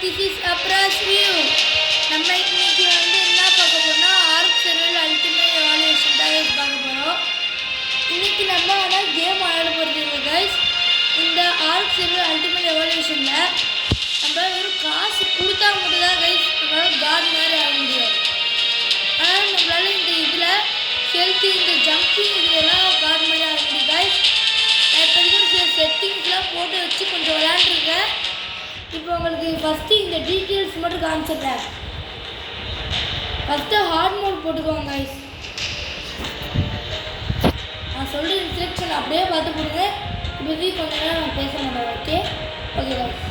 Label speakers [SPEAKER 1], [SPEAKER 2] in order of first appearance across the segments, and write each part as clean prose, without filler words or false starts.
[SPEAKER 1] this is Apras View. நம்ம இன்னைக்கு என்ன பார்க்க போறோம்னா ஆர்க் சர்வைவல் அல்டிமேட் எவாலுவேஷன் தான் பார்க்க போறோம். இன்னைக்கு நம்ம கேம் ஆட போறது இல்ல गाइस. இந்த ஆர்க் சர்வைவல் அல்டிமேட் எவாலுவேஷன்ல நம்ம ஒரு காசு கொடுத்தா மட்டும் தான் गाइस நம்மளால காட் மாதிரி ஆட முடியும். ஆனா நம்மளால இந்த இதுல ஹெல்த் இந்த ஜம்பிங் இதெல்லாம் காட் மாதிரி ஆட முடியும் गाइस. நான் இப்போ செட்டிங்ஸ்லாம் போட்டு வச்சு கொஞ்சம் விளையாண்டுருக்கேன். இப்போ உங்களுக்கு ஃபஸ்ட்டு இந்த டீட்டெயில்ஸ் மட்டும் காமிச்சிடுறேன். ஃபஸ்ட்டு ஹார்ட் மோட் போட்டுக்கோங்க गाइस. நான் சொல்கிற இன்ஸ்ட்ரக்ஷன் அப்படியே பார்த்து போடுங்க. இப்போதைக்கு கொஞ்ச நேரம் நான் பேச மாட்டேன். Okay okay guys.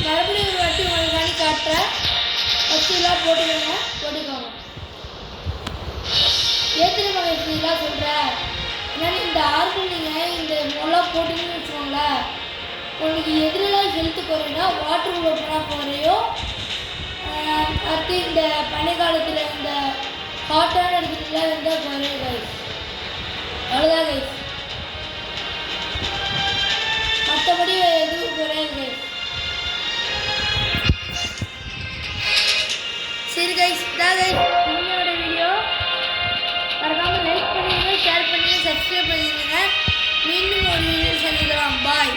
[SPEAKER 1] மறுபடியும் ஒரு வாட்டி உங்களுக்கு காட்டுறேன். ஃபஸ்ட்டுலாம் போட்டுக்கோங்க. ஏற்றுமா இப்படிலாம் சொல்கிறேன். ஏன்னா இந்த ஆர்வம் நீங்கள் இந்த மொல்லாம் போட்டுன்னு வச்சுக்கோங்களேன். உங்களுக்கு எதுலாம் ஹெல்த்து குறையுன்னா வாட்டர் உள்ள போனால் குறையும். அடுத்து இந்த பனிக்காலத்தில் இந்த ஹாட்டான இடத்துல இருந்தால் குறையும் கைஸ். அவ்வளோதான் கைஸ், மற்றபடி எதுவும் குறையாது கைஸ். சரி கைஸ், இதான் கைஸ் இன்னையோட வீடியோ. மறக்காமல் லைக் பண்ணுங்கள், ஷேர் பண்ணுங்கள், சப்ஸ்கிரைப் பண்ணிடுங்க. மீண்டும் ஒரு வீடியோ சந்திக்கலாம். பாய்.